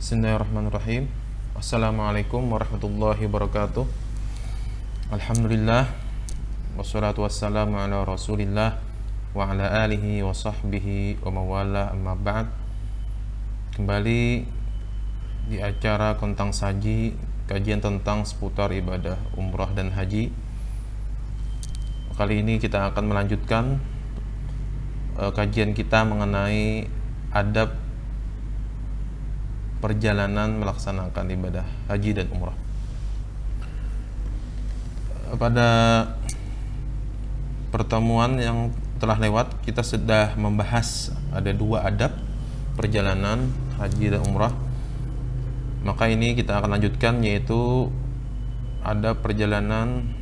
Bismillahirrahmanirrahim. Assalamualaikum warahmatullahi wabarakatuh. Alhamdulillah, wassalatu wassalamu ala rasulillah wa ala alihi wa sahbihi wa mawala, amma ba'd. Kembali di acara Kontang Saji, kajian tentang seputar ibadah umrah dan haji. Kali ini kita akan melanjutkan kajian kita mengenai adab perjalanan melaksanakan ibadah haji dan umrah. Pada pertemuan yang telah lewat, kita sudah membahas ada dua adab perjalanan haji dan umrah. Maka ini kita akan lanjutkan, yaitu adab perjalanan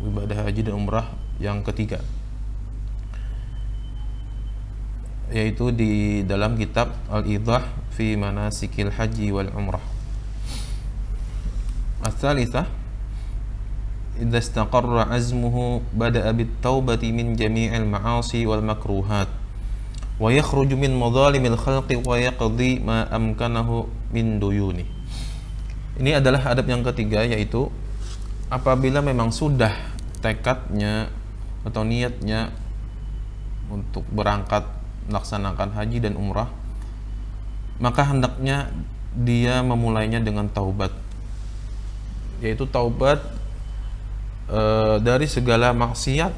ibadah haji dan umrah yang ketiga, yaitu di dalam kitab Al-Idah fi Manasikil Haji wal Umrah. Ats-tsalitsah, idza istaqarra azmuhu bada'a bit-taubati min jami'il ma'asi wal makruhat wa yakhruju min madhalimil khalqi wa yaqdi ma amkanahu min duyuni. Ini adalah adab yang ketiga, yaitu apabila memang sudah tekadnya atau niatnya untuk berangkat melaksanakan haji dan umrah, maka hendaknya dia memulainya dengan taubat, yaitu taubat dari segala maksiat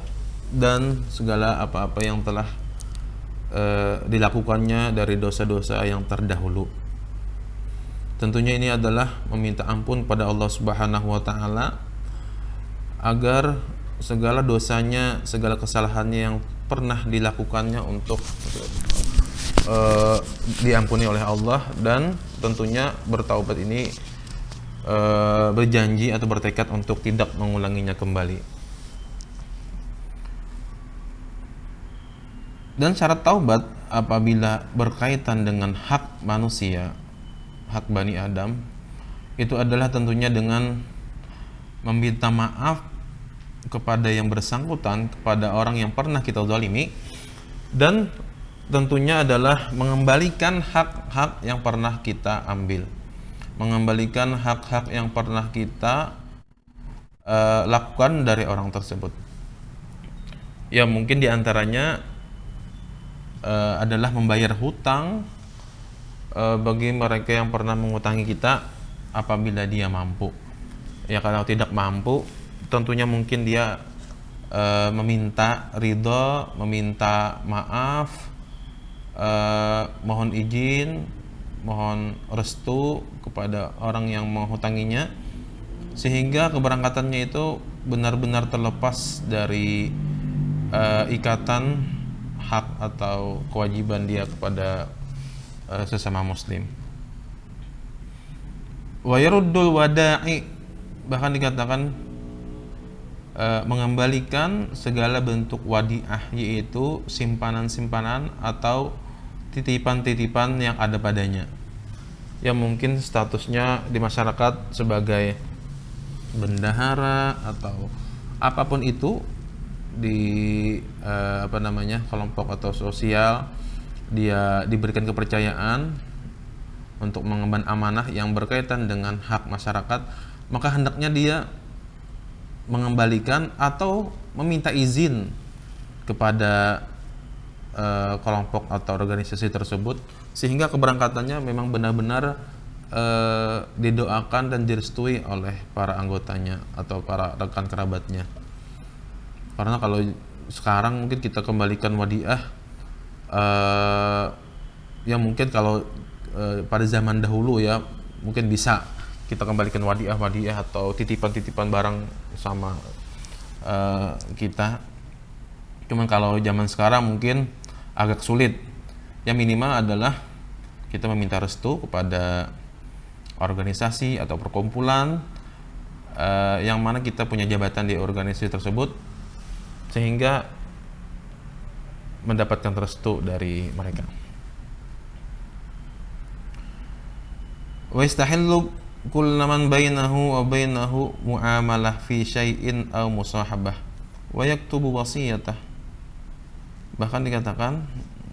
dan segala apa-apa yang telah dilakukannya dari dosa-dosa yang terdahulu. Tentunya ini adalah meminta ampun pada Allah Subhanahu wa taala agar segala dosanya, segala kesalahannya yang pernah dilakukannya untuk diampuni oleh Allah, dan tentunya bertaubat ini berjanji atau bertekad untuk tidak mengulanginya kembali. Dan syarat taubat apabila berkaitan dengan hak manusia, hak Bani Adam, itu adalah tentunya dengan meminta maaf kepada yang bersangkutan, kepada orang yang pernah kita zalimi, dan tentunya adalah mengembalikan hak-hak yang pernah kita ambil, mengembalikan hak-hak yang pernah kita lakukan dari orang tersebut. Ya, mungkin diantaranya adalah membayar hutang bagi mereka yang pernah mengutangi kita apabila dia mampu. Ya, kalau tidak mampu, tentunya mungkin dia meminta ridho, meminta maaf, mohon izin, mohon restu kepada orang yang menghutanginya, sehingga keberangkatannya itu benar-benar terlepas dari ikatan hak atau kewajiban dia kepada sesama muslim. Wa yaruddul wada'i, bahkan dikatakan mengembalikan segala bentuk wadi'ah, yaitu simpanan-simpanan atau titipan-titipan yang ada padanya, yang mungkin statusnya di masyarakat sebagai bendahara atau apapun itu di kelompok atau sosial. Dia diberikan kepercayaan untuk mengemban amanah yang berkaitan dengan hak masyarakat, maka hendaknya dia mengembalikan atau meminta izin kepada kelompok atau organisasi tersebut, sehingga keberangkatannya memang benar-benar didoakan dan direstui oleh para anggotanya atau para rekan kerabatnya. Karena kalau sekarang mungkin kita kembalikan wadiah, ya mungkin kalau pada zaman dahulu ya mungkin bisa kita kembalikan wadiah atau titipan-titipan barang sama kita. Cuman kalau zaman sekarang mungkin agak sulit. Yang minimal adalah kita meminta restu kepada organisasi atau perkumpulan yang mana kita punya jabatan di organisasi tersebut, sehingga mendapatkan restu dari mereka. Wa istahillu kullaman bainahu wa bainahu muamalah fi syai'in aw musahabah wa yaktubu wasiyatah. Bahkan dikatakan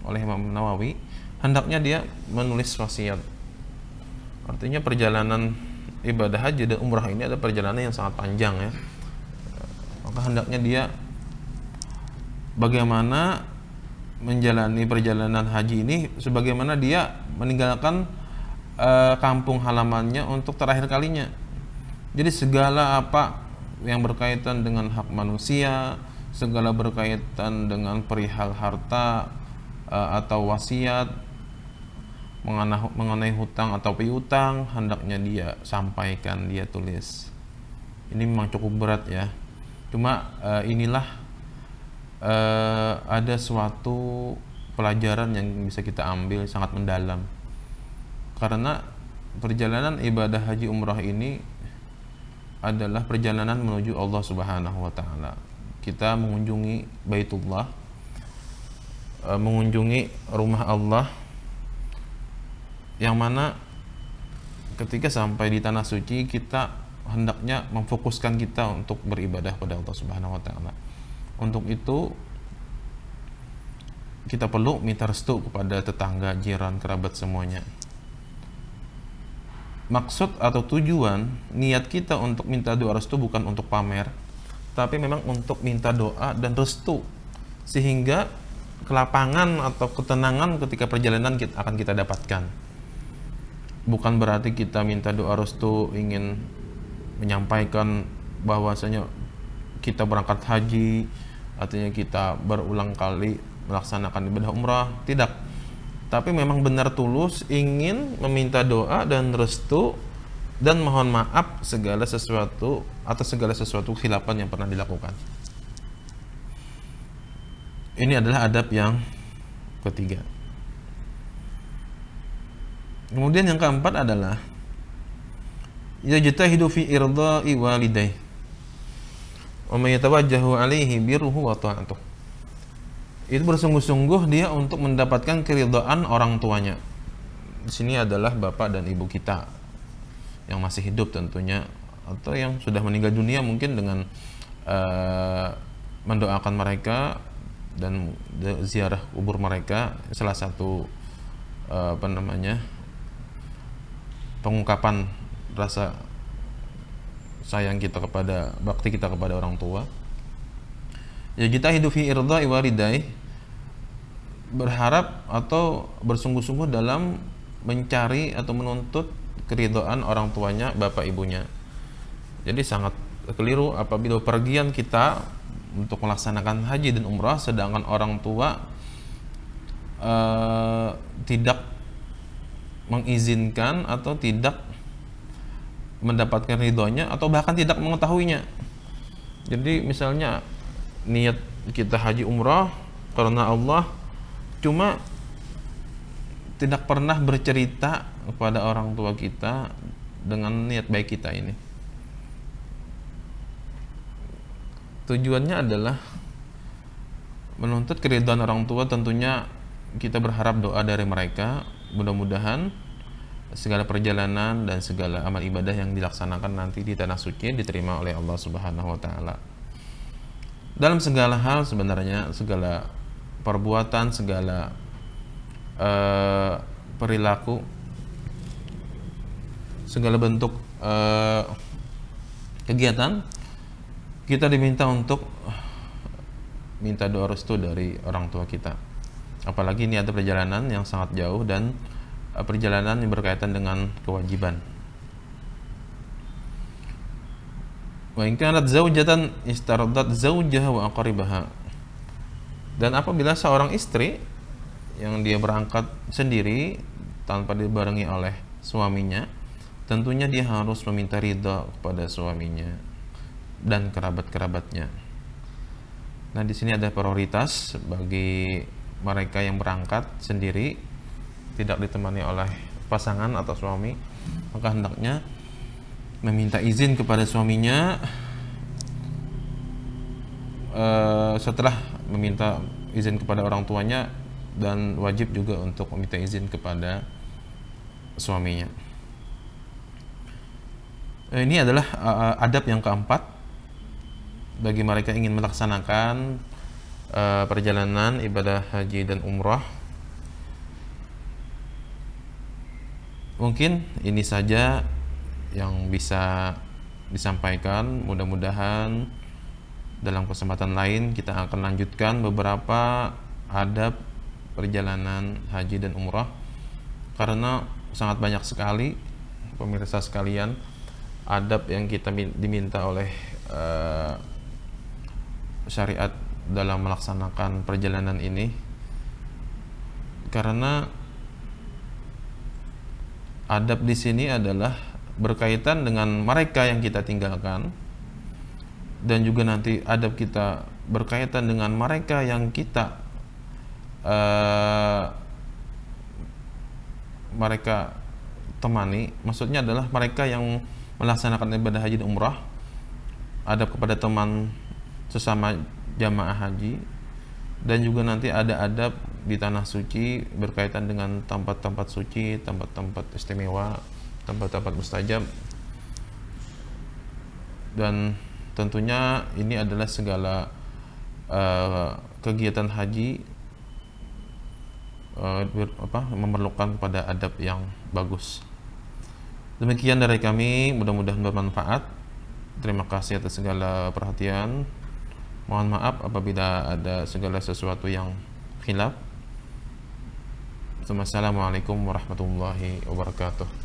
oleh Imam Nawawi, hendaknya dia menulis wasiat Artinya perjalanan ibadah haji dan umrah ini adalah perjalanan yang sangat panjang ya. Maka hendaknya dia bagaimana menjalani perjalanan haji ini sebagaimana dia meninggalkan kampung halamannya untuk terakhir kalinya. Jadi segala apa yang berkaitan dengan hak manusia, segala berkaitan dengan perihal harta atau wasiat, mengenai hutang atau piutang, hendaknya dia sampaikan, dia tulis. Ini memang cukup berat ya. Cuma inilah ada suatu pelajaran yang bisa kita ambil sangat mendalam. Karena perjalanan ibadah haji umrah ini adalah perjalanan menuju Allah Subhanahu wa taala. Kita mengunjungi Baitullah, mengunjungi rumah Allah, yang mana ketika sampai di tanah suci kita hendaknya memfokuskan kita untuk beribadah pada Allah Subhanahu wa taala. Untuk itu kita perlu minta restu kepada tetangga, jiran, kerabat semuanya. Maksud atau tujuan niat kita untuk minta doa restu bukan untuk pamer, tapi memang untuk minta doa dan restu, sehingga kelapangan atau ketenangan ketika perjalanan akan kita dapatkan. Bukan berarti kita minta doa restu ingin menyampaikan bahwasanya kita berangkat haji, artinya kita berulang kali melaksanakan ibadah umrah, tidak. Tapi memang benar tulus ingin meminta doa dan restu dan mohon maaf segala sesuatu atas segala sesuatu khilafan yang pernah dilakukan. Ini adalah adab yang ketiga. Kemudian yang keempat adalah yajtahidu fi irdai walidayhi wa may yatawajjahu alaihi birruhu wa ta'atuh. Itu bersungguh-sungguh dia untuk mendapatkan keridhaan orang tuanya. Di sini adalah bapak dan ibu kita yang masih hidup tentunya, atau yang sudah meninggal dunia mungkin dengan mendoakan mereka dan ziarah kubur mereka, salah satu pengungkapan rasa sayang kita kepada, bakti kita kepada orang tua. Ya, kita hidup fi irdai walidayhi, berharap atau bersungguh-sungguh dalam mencari atau menuntut keridhaan orang tuanya, bapak ibunya. Jadi sangat keliru apabila pergian kita untuk melaksanakan haji dan umrah sedangkan orang tua tidak mengizinkan atau tidak mendapatkan ridhonya atau bahkan tidak mengetahuinya. Jadi misalnya niat kita haji umrah karena Allah, cuma tidak pernah bercerita kepada orang tua kita dengan niat baik kita ini. Tujuannya adalah menuntut keridhaan orang tua, tentunya kita berharap doa dari mereka, mudah-mudahan segala perjalanan dan segala amal ibadah yang dilaksanakan nanti di tanah suci diterima oleh Allah Subhanahu wa taala. Dalam segala hal sebenarnya, segala perbuatan, segala perilaku, segala bentuk kegiatan, kita diminta untuk minta doa restu dari orang tua kita. Apalagi ini ada perjalanan yang sangat jauh dan perjalanan yang berkaitan dengan kewajiban. Wa in kanat zaujatan istaradat zaujaha wa aqribaha. Dan apabila seorang istri yang dia berangkat sendiri tanpa dibarengi oleh suaminya, tentunya dia harus meminta ridha kepada suaminya dan kerabat-kerabatnya. Nah, di sini ada prioritas bagi mereka yang berangkat sendiri, tidak ditemani oleh pasangan atau suami, maka hendaknya meminta izin kepada suaminya setelah meminta izin kepada orang tuanya, dan wajib juga untuk meminta izin kepada suaminya. Ini adalah adab yang keempat bagi mereka yang ingin melaksanakan perjalanan ibadah haji dan umrah. Mungkin ini saja yang bisa disampaikan. Mudah-mudahan dalam kesempatan lain kita akan lanjutkan beberapa adab perjalanan haji dan umrah, karena sangat banyak sekali pemirsa sekalian adab yang kita diminta oleh syariat dalam melaksanakan perjalanan ini. Karena adab di sini adalah berkaitan dengan mereka yang kita tinggalkan, dan juga nanti adab kita berkaitan dengan mereka yang kita mereka temani. Maksudnya adalah mereka yang melaksanakan ibadah haji dan umrah, adab kepada teman sesama jamaah haji, dan juga nanti ada adab di tanah suci berkaitan dengan tempat-tempat suci, tempat-tempat istimewa, tempat-tempat mustajab. Dan tentunya ini adalah segala kegiatan haji memerlukan pada adab yang bagus. Demikian dari kami, mudah-mudahan bermanfaat. Terima kasih atas segala perhatian. Mohon maaf apabila ada segala sesuatu yang khilaf. Assalamualaikum warahmatullahi wabarakatuh.